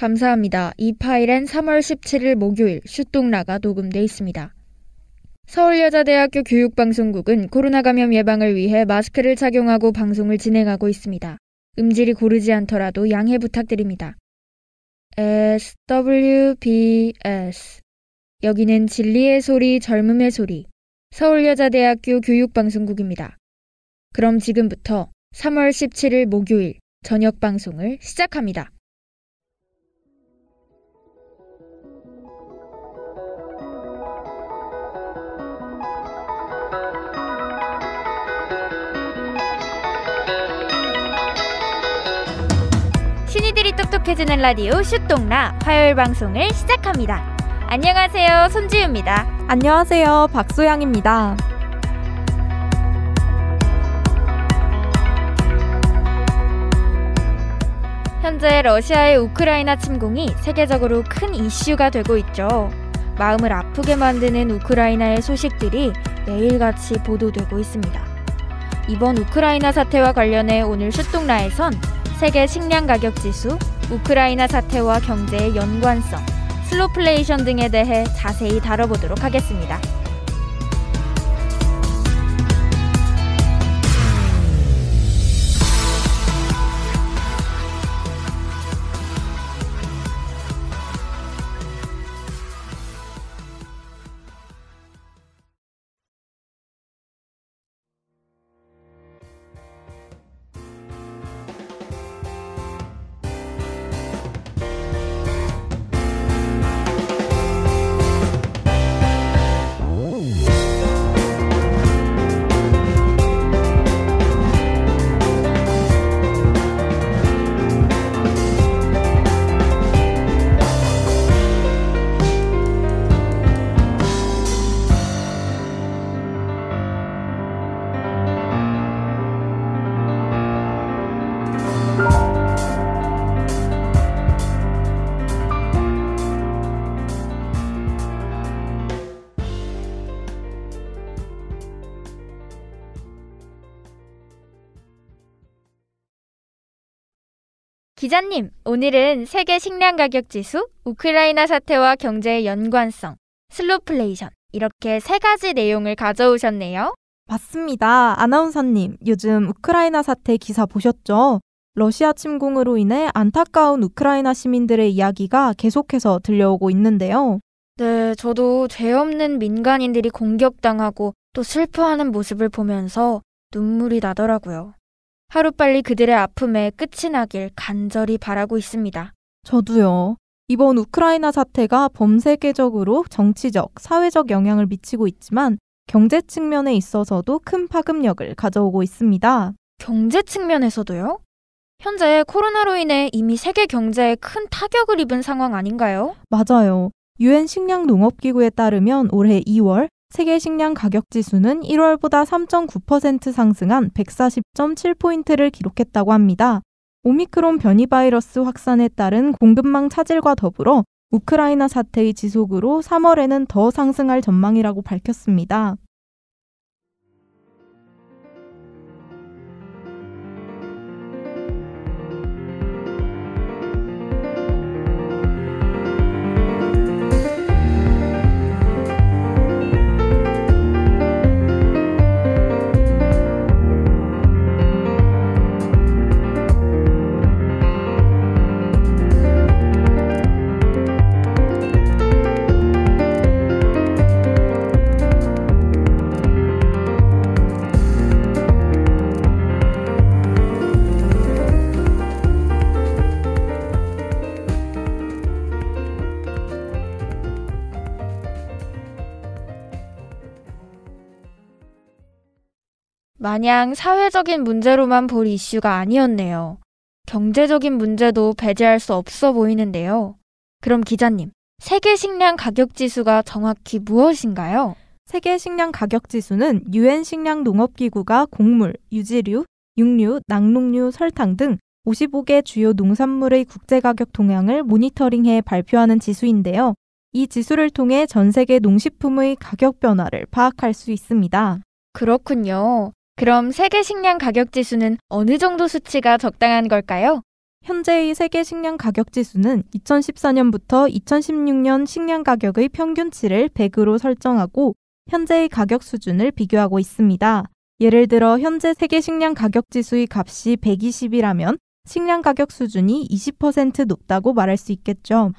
감사합니다. 이 파일엔 3월 17일 목요일 슈똥라가 녹음돼 있습니다. 서울여자대학교 교육방송국은 코로나 감염 예방을 위해 마스크를 착용하고 방송을 진행하고 있습니다. 음질이 고르지 않더라도 양해 부탁드립니다. SWBS 여기는 진리의 소리, 젊음의 소리 서울여자대학교 교육방송국입니다. 그럼 지금부터 3월 17일 목요일 저녁 방송을 시작합니다. 신이들이 똑똑해지는 라디오 슈똥라 화요일 방송을 시작합니다. 안녕하세요, 손지우입니다. 안녕하세요, 박소영입니다. 현재 러시아의 우크라이나 침공이 세계적으로 큰 이슈가 되고 있죠. 마음을 아프게 만드는 우크라이나의 소식들이 매일같이 보도되고 있습니다. 이번 우크라이나 사태와 관련해 오늘 슈똥라에선 세계 식량 가격 지수, 우크라이나 사태와 경제의 연관성, 슬로플레이션 등에 대해 자세히 다뤄보도록 하겠습니다. 기자님, 오늘은 세계 식량 가격 지수, 우크라이나 사태와 경제의 연관성, 슬로플레이션 이렇게 세 가지 내용을 가져오셨네요. 맞습니다. 아나운서님, 요즘 우크라이나 사태 기사 보셨죠? 러시아 침공으로 인해 안타까운 우크라이나 시민들의 이야기가 계속해서 들려오고 있는데요. 네, 저도 죄 없는 민간인들이 공격당하고 또 슬퍼하는 모습을 보면서 눈물이 나더라고요. 하루빨리 그들의 아픔에 끝이 나길 간절히 바라고 있습니다. 저도요. 이번 우크라이나 사태가 범세계적으로 정치적, 사회적 영향을 미치고 있지만 경제 측면에 있어서도 큰 파급력을 가져오고 있습니다. 경제 측면에서도요? 현재 코로나로 인해 이미 세계 경제에 큰 타격을 입은 상황 아닌가요? 맞아요. UN 식량농업기구에 따르면 올해 2월 세계 식량 가격 지수는 1월보다 3.9% 상승한 140.7포인트를 기록했다고 합니다. 오미크론 변이 바이러스 확산에 따른 공급망 차질과 더불어 우크라이나 사태의 지속으로 3월에는 더 상승할 전망이라고 밝혔습니다. 마냥 사회적인 문제로만 볼 이슈가 아니었네요. 경제적인 문제도 배제할 수 없어 보이는데요. 그럼 기자님, 세계 식량 가격 지수가 정확히 무엇인가요? 세계 식량 가격 지수는 UN 식량농업기구가 곡물, 유지류, 육류, 낙농류, 설탕 등 55개 주요 농산물의 국제가격 동향을 모니터링해 발표하는 지수인데요. 이 지수를 통해 전 세계 농식품의 가격 변화를 파악할 수 있습니다. 그렇군요. 그럼 세계 식량 가격 지수는 어느 정도 수치가 적당한 걸까요? 현재의 세계 식량 가격 지수는 2014년부터 2016년 식량 가격의 평균치를 100으로 설정하고 현재의 가격 수준을 비교하고 있습니다. 예를 들어 현재 세계 식량 가격 지수의 값이 120이라면 식량 가격 수준이 20% 높다고 말할 수 있겠죠.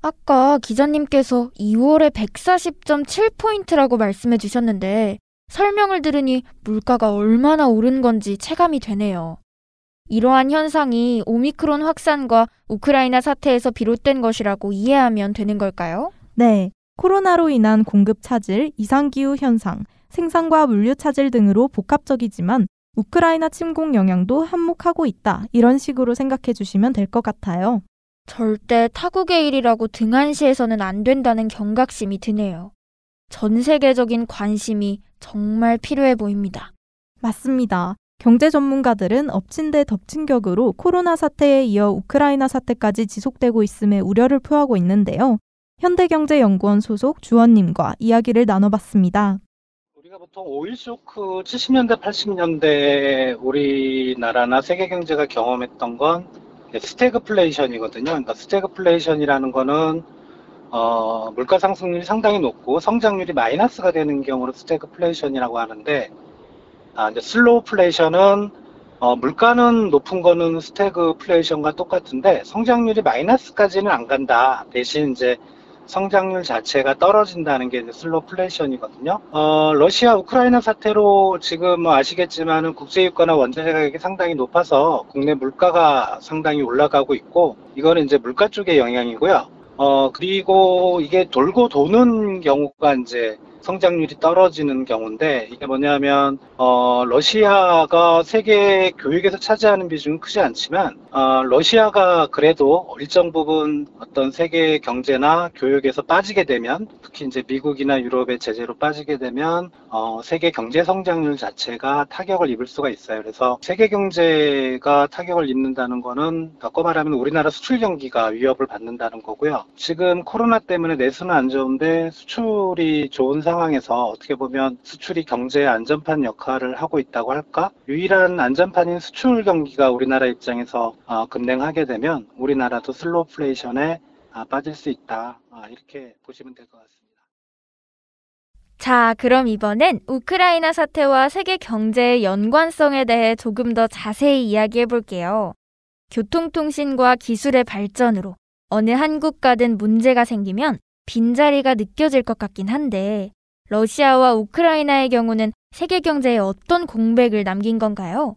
아까 기자님께서 2월에 140.7포인트라고 말씀해 주셨는데 설명을 들으니 물가가 얼마나 오른 건지 체감이 되네요. 이러한 현상이 오미크론 확산과 우크라이나 사태에서 비롯된 것이라고 이해하면 되는 걸까요? 네, 코로나로 인한 공급 차질, 이상기후 현상, 생산과 물류 차질 등으로 복합적이지만 우크라이나 침공 영향도 한몫하고 있다. 이런 식으로 생각해 주시면 될 것 같아요. 절대 타국의 일이라고 등한시해서는 안 된다는 경각심이 드네요. 전 세계적인 관심이 정말 필요해 보입니다. 맞습니다. 경제 전문가들은 엎친 데 덮친 격으로 코로나 사태에 이어 우크라이나 사태까지 지속되고 있음에 우려를 표하고 있는데요. 현대경제연구원 소속 주원님과 이야기를 나눠봤습니다. 우리가 보통 오일 쇼크 70년대, 80년대 우리나라나 세계 경제가 경험했던 건 스태그플레이션이거든요. 그러니까 스태그플레이션이라는 거는 물가 상승률이 상당히 높고 성장률이 마이너스가 되는 경우로 스태그플레이션이라고 하는데, 이제 슬로우플레이션은 물가는 높은 거는 스태그플레이션과 똑같은데 성장률이 마이너스까지는 안 간다. 대신 이제 성장률 자체가 떨어진다는 게 이제 슬로우플레이션이거든요. 러시아 우크라이나 사태로 지금 아시겠지만은 국제유가나 원자재 가격이 상당히 높아서 국내 물가가 상당히 올라가고 있고, 이거는 이제 물가 쪽의 영향이고요. 그리고 이게 돌고 도는 경우가 이제 성장률이 떨어지는 경우인데, 이게 뭐냐면 러시아가 세계 교육에서 차지하는 비중은 크지 않지만 러시아가 그래도 일정 부분 어떤 세계 경제나 교육에서 빠지게 되면, 특히 이제 미국이나 유럽의 제재로 빠지게 되면 세계 경제 성장률 자체가 타격을 입을 수가 있어요. 그래서 세계 경제가 타격을 입는다는 거는 바꿔 말하면 우리나라 수출 경기가 위협을 받는다는 거고요. 지금 코로나 때문에 내수는 안 좋은데 수출이 좋은 상황에서 어떻게 보면 수출이 경제의 안전판 역할을 하고 있다고 할까? 유일한 안전판인 수출 경기가 우리나라 입장에서 급냉하게 되면 우리나라도 슬로우플레이션에 빠질 수 있다. 이렇게 보시면 될 것 같습니다. 자, 그럼 이번엔 우크라이나 사태와 세계 경제의 연관성에 대해 조금 더 자세히 이야기해 볼게요. 교통통신과 기술의 발전으로 어느 한 국가든 문제가 생기면 빈자리가 느껴질 것 같긴 한데, 러시아와 우크라이나의 경우는 세계 경제에 어떤 공백을 남긴 건가요?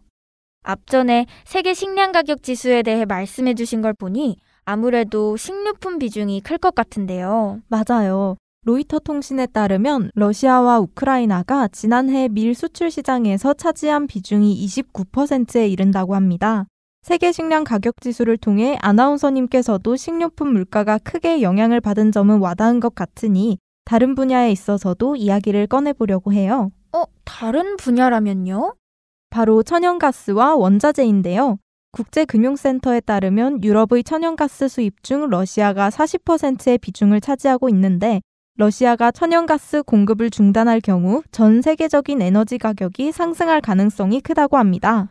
앞전에 세계 식량 가격 지수에 대해 말씀해 주신 걸 보니 아무래도 식료품 비중이 클 것 같은데요. 맞아요. 로이터 통신에 따르면 러시아와 우크라이나가 지난해 밀 수출 시장에서 차지한 비중이 29%에 이른다고 합니다. 세계 식량 가격 지수를 통해 아나운서님께서도 식료품 물가가 크게 영향을 받은 점은 와닿은 것 같으니 다른 분야에 있어서도 이야기를 꺼내보려고 해요. 다른 분야라면요? 바로 천연가스와 원자재인데요. 국제금융센터에 따르면 유럽의 천연가스 수입 중 러시아가 40%의 비중을 차지하고 있는데, 러시아가 천연가스 공급을 중단할 경우 전 세계적인 에너지 가격이 상승할 가능성이 크다고 합니다.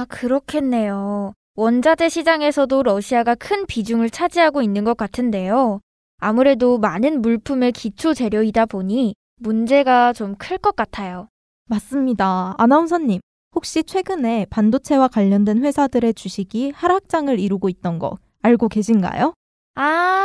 그렇겠네요. 원자재 시장에서도 러시아가 큰 비중을 차지하고 있는 것 같은데요. 아무래도 많은 물품의 기초 재료이다 보니 문제가 좀 클 것 같아요. 맞습니다. 아나운서님, 혹시 최근에 반도체와 관련된 회사들의 주식이 하락장을 이루고 있던 거 알고 계신가요?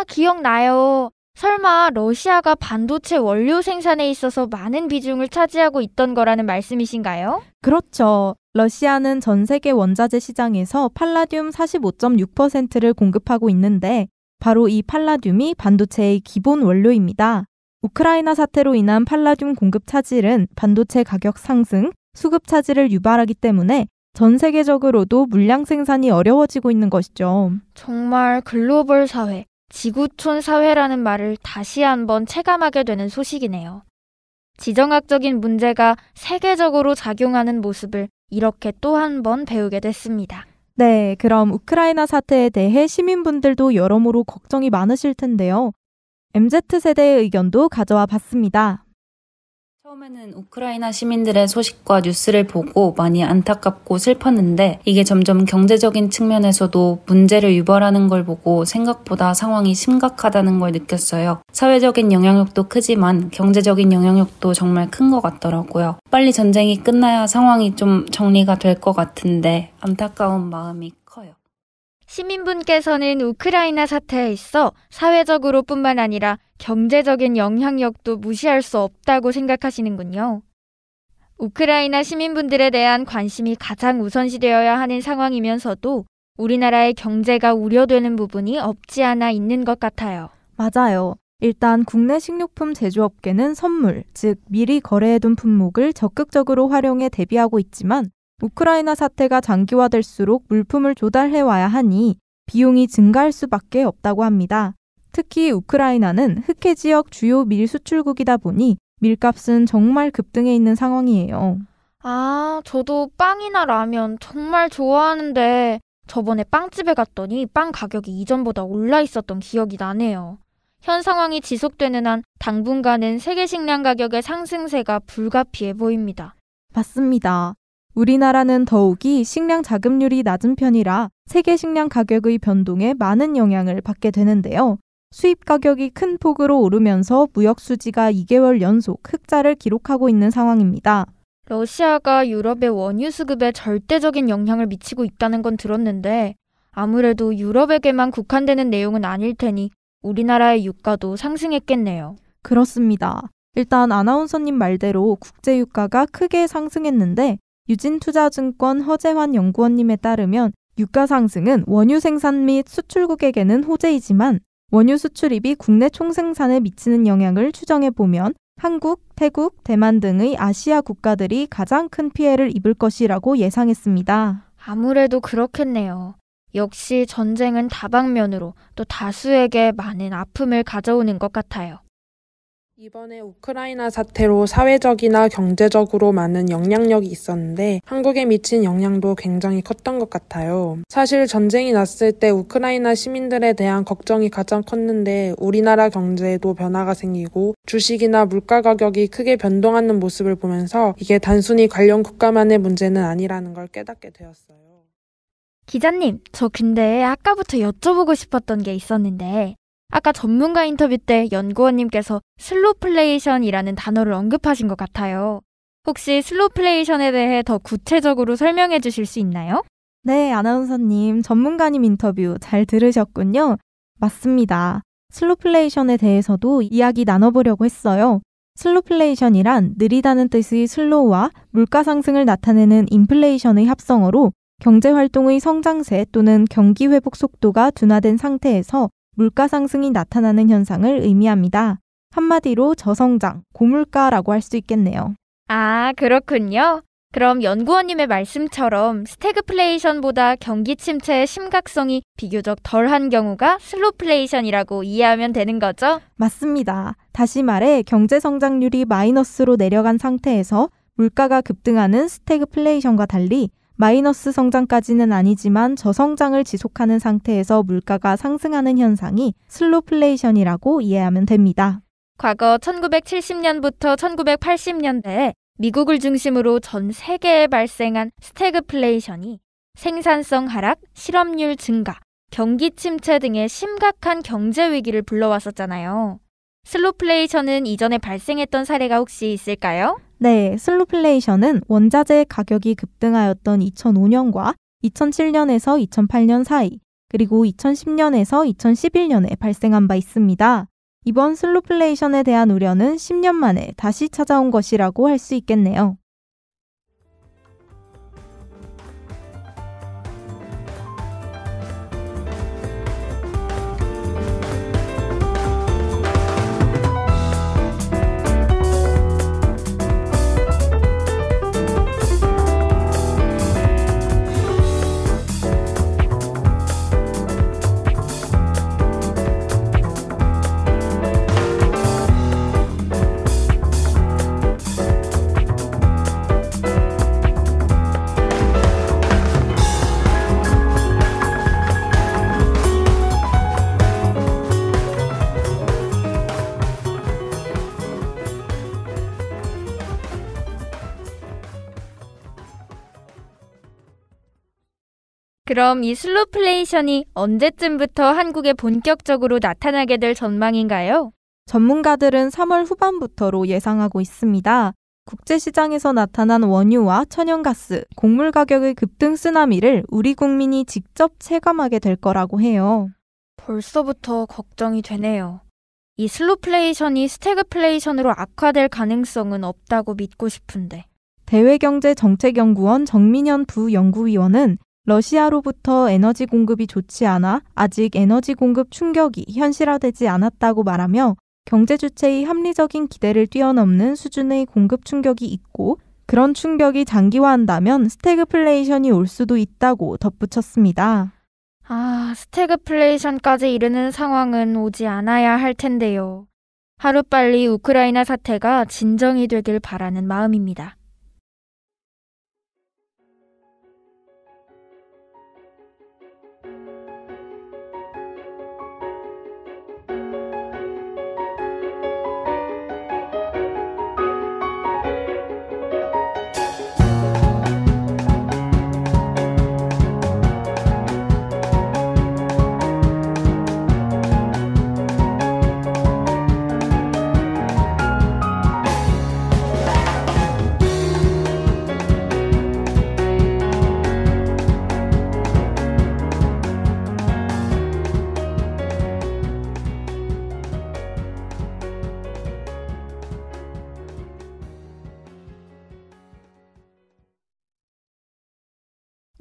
기억나요. 설마 러시아가 반도체 원료 생산에 있어서 많은 비중을 차지하고 있던 거라는 말씀이신가요? 그렇죠. 러시아는 전 세계 원자재 시장에서 팔라듐 45.6%를 공급하고 있는데, 바로 이 팔라듐이 반도체의 기본 원료입니다. 우크라이나 사태로 인한 팔라듐 공급 차질은 반도체 가격 상승, 수급 차질을 유발하기 때문에 전 세계적으로도 물량 생산이 어려워지고 있는 것이죠. 정말 글로벌 사회, 지구촌 사회라는 말을 다시 한번 체감하게 되는 소식이네요. 지정학적인 문제가 세계적으로 작용하는 모습을 이렇게 또 한 번 배우게 됐습니다. 네, 그럼 우크라이나 사태에 대해 시민분들도 여러모로 걱정이 많으실 텐데요. MZ세대의 의견도 가져와 봤습니다. 저 처음에는 우크라이나 시민들의 소식과 뉴스를 보고 많이 안타깝고 슬펐는데 이게 점점 경제적인 측면에서도 문제를 유발하는 걸 보고 생각보다 상황이 심각하다는 걸 느꼈어요. 사회적인 영향력도 크지만 경제적인 영향력도 정말 큰 것 같더라고요. 빨리 전쟁이 끝나야 상황이 좀 정리가 될 것 같은데 안타까운 마음이 커요. 시민분께서는 우크라이나 사태에 있어 사회적으로 뿐만 아니라 경제적인 영향력도 무시할 수 없다고 생각하시는군요. 우크라이나 시민분들에 대한 관심이 가장 우선시되어야 하는 상황이면서도 우리나라의 경제가 우려되는 부분이 없지 않아 있는 것 같아요. 맞아요. 일단 국내 식료품 제조업계는 선물, 즉 미리 거래해둔 품목을 적극적으로 활용해 대비하고 있지만 우크라이나 사태가 장기화될수록 물품을 조달해와야 하니 비용이 증가할 수밖에 없다고 합니다. 특히 우크라이나는 흑해 지역 주요 밀 수출국이다 보니 밀값은 정말 급등해 있는 상황이에요. 저도 빵이나 라면 정말 좋아하는데 저번에 빵집에 갔더니 빵 가격이 이전보다 올라 있었던 기억이 나네요. 현 상황이 지속되는 한 당분간은 세계 식량 가격의 상승세가 불가피해 보입니다. 맞습니다. 우리나라는 더욱이 식량 자급률이 낮은 편이라 세계 식량 가격의 변동에 많은 영향을 받게 되는데요. 수입 가격이 큰 폭으로 오르면서 무역 수지가 2개월 연속 흑자를 기록하고 있는 상황입니다. 러시아가 유럽의 원유 수급에 절대적인 영향을 미치고 있다는 건 들었는데 아무래도 유럽에게만 국한되는 내용은 아닐 테니 우리나라의 유가도 상승했겠네요. 그렇습니다. 일단 아나운서님 말대로 국제 유가가 크게 상승했는데 유진투자증권 허재환 연구원님에 따르면 유가 상승은 원유 생산 및 수출국에게는 호재이지만 원유 수출입이 국내 총생산에 미치는 영향을 추정해보면 한국, 태국, 대만 등의 아시아 국가들이 가장 큰 피해를 입을 것이라고 예상했습니다. 아무래도 그렇겠네요. 역시 전쟁은 다방면으로 또 다수에게 많은 아픔을 가져오는 것 같아요. 이번에 우크라이나 사태로 사회적이나 경제적으로 많은 영향력이 있었는데 한국에 미친 영향도 굉장히 컸던 것 같아요. 사실 전쟁이 났을 때 우크라이나 시민들에 대한 걱정이 가장 컸는데 우리나라 경제에도 변화가 생기고 주식이나 물가 가격이 크게 변동하는 모습을 보면서 이게 단순히 관련 국가만의 문제는 아니라는 걸 깨닫게 되었어요. 기자님, 저 근데 아까부터 여쭤보고 싶었던 게 있었는데 아까 전문가 인터뷰 때 연구원님께서 슬로플레이션이라는 단어를 언급하신 것 같아요. 혹시 슬로플레이션에 대해 더 구체적으로 설명해 주실 수 있나요? 네, 아나운서님, 전문가님 인터뷰 잘 들으셨군요. 맞습니다. 슬로플레이션에 대해서도 이야기 나눠보려고 했어요. 슬로플레이션이란 느리다는 뜻의 슬로우와 물가 상승을 나타내는 인플레이션의 합성어로 경제활동의 성장세 또는 경기 회복 속도가 둔화된 상태에서 물가 상승이 나타나는 현상을 의미합니다. 한마디로 저성장, 고물가라고 할 수 있겠네요. 그렇군요. 그럼 연구원님의 말씀처럼 스태그플레이션보다 경기 침체의 심각성이 비교적 덜한 경우가 슬로플레이션이라고 이해하면 되는 거죠? 맞습니다. 다시 말해 경제 성장률이 마이너스로 내려간 상태에서 물가가 급등하는 스태그플레이션과 달리 마이너스 성장까지는 아니지만 저성장을 지속하는 상태에서 물가가 상승하는 현상이 슬로플레이션이라고 이해하면 됩니다. 과거 1970년부터 1980년대에 미국을 중심으로 전 세계에 발생한 스태그플레이션이 생산성 하락, 실업률 증가, 경기 침체 등의 심각한 경제 위기를 불러왔었잖아요. 슬로플레이션은 이전에 발생했던 사례가 혹시 있을까요? 네, 슬로플레이션은 원자재 가격이 급등하였던 2005년과 2007년에서 2008년 사이, 그리고 2010년에서 2011년에 발생한 바 있습니다. 이번 슬로플레이션에 대한 우려는 10년 만에 다시 찾아온 것이라고 할 수 있겠네요. 그럼 이 슬로플레이션이 언제쯤부터 한국에 본격적으로 나타나게 될 전망인가요? 전문가들은 3월 후반부터로 예상하고 있습니다. 국제시장에서 나타난 원유와 천연가스, 곡물 가격의 급등 쓰나미를 우리 국민이 직접 체감하게 될 거라고 해요. 벌써부터 걱정이 되네요. 이 슬로플레이션이 스태그플레이션으로 악화될 가능성은 없다고 믿고 싶은데. 대외경제정책연구원 정민현 부연구위원은 러시아로부터 에너지 공급이 좋지 않아 아직 에너지 공급 충격이 현실화되지 않았다고 말하며 경제 주체의 합리적인 기대를 뛰어넘는 수준의 공급 충격이 있고 그런 충격이 장기화한다면 스태그플레이션이 올 수도 있다고 덧붙였습니다. 스태그플레이션까지 이르는 상황은 오지 않아야 할 텐데요. 하루빨리 우크라이나 사태가 진정이 되길 바라는 마음입니다.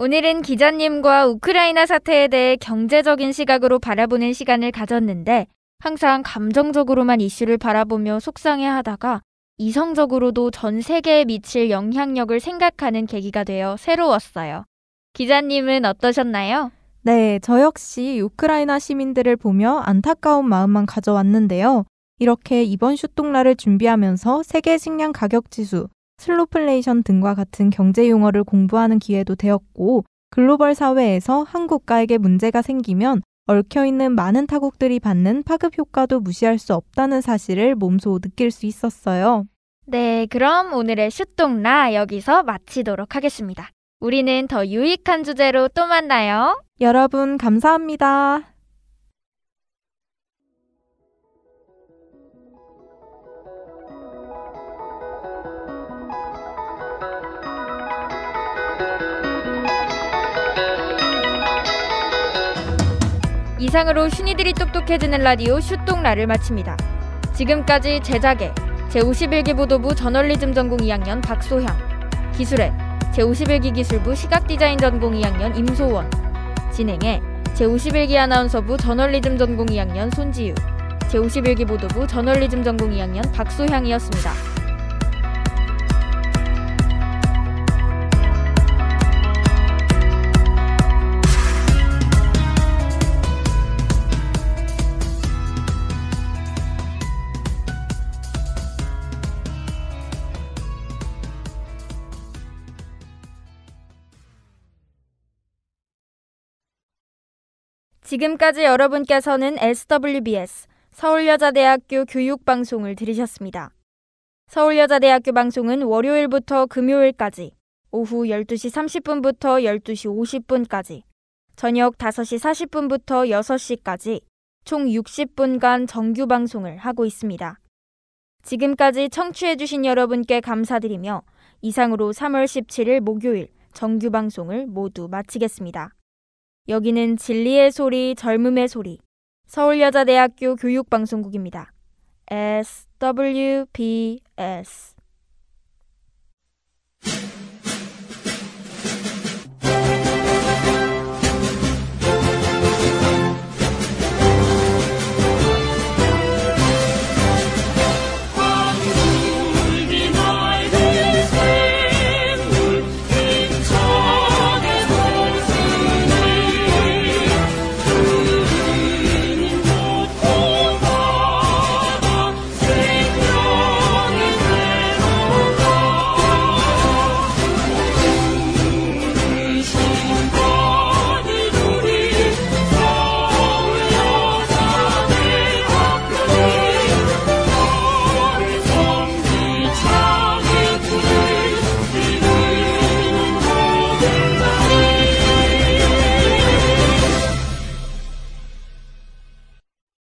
오늘은 기자님과 우크라이나 사태에 대해 경제적인 시각으로 바라보는 시간을 가졌는데 항상 감정적으로만 이슈를 바라보며 속상해하다가 이성적으로도 전 세계에 미칠 영향력을 생각하는 계기가 되어 새로웠어요. 기자님은 어떠셨나요? 네, 저 역시 우크라이나 시민들을 보며 안타까운 마음만 가져왔는데요. 이렇게 이번 슈똥라를 준비하면서 세계 식량 가격 지수, 슬로플레이션 등과 같은 경제 용어를 공부하는 기회도 되었고 글로벌 사회에서 한 국가에게 문제가 생기면 얽혀있는 많은 타국들이 받는 파급 효과도 무시할 수 없다는 사실을 몸소 느낄 수 있었어요. 네, 그럼 오늘의 슈똥라 여기서 마치도록 하겠습니다. 우리는 더 유익한 주제로 또 만나요. 여러분 감사합니다. 이상으로 슈니들이 똑똑해지는 라디오 슈똥라를 마칩니다. 지금까지 제작에 제51기 보도부 저널리즘 전공 2학년 박소향, 기술에 제51기 기술부 시각디자인 전공 2학년 임소원, 진행에 제51기 아나운서부 저널리즘 전공 2학년 손지유, 제51기 보도부 저널리즘 전공 2학년 박소향이었습니다. 지금까지 여러분께서는 SWBS 서울여자대학교 교육방송을 들으셨습니다. 서울여자대학교 방송은 월요일부터 금요일까지 오후 12시 30분부터 12시 50분까지 저녁 5시 40분부터 6시까지 총 60분간 정규 방송을 하고 있습니다. 지금까지 청취해주신 여러분께 감사드리며 이상으로 3월 17일 목요일 정규 방송을 모두 마치겠습니다. 여기는 진리의 소리, 젊음의 소리, 서울여자대학교 교육방송국입니다. SWBS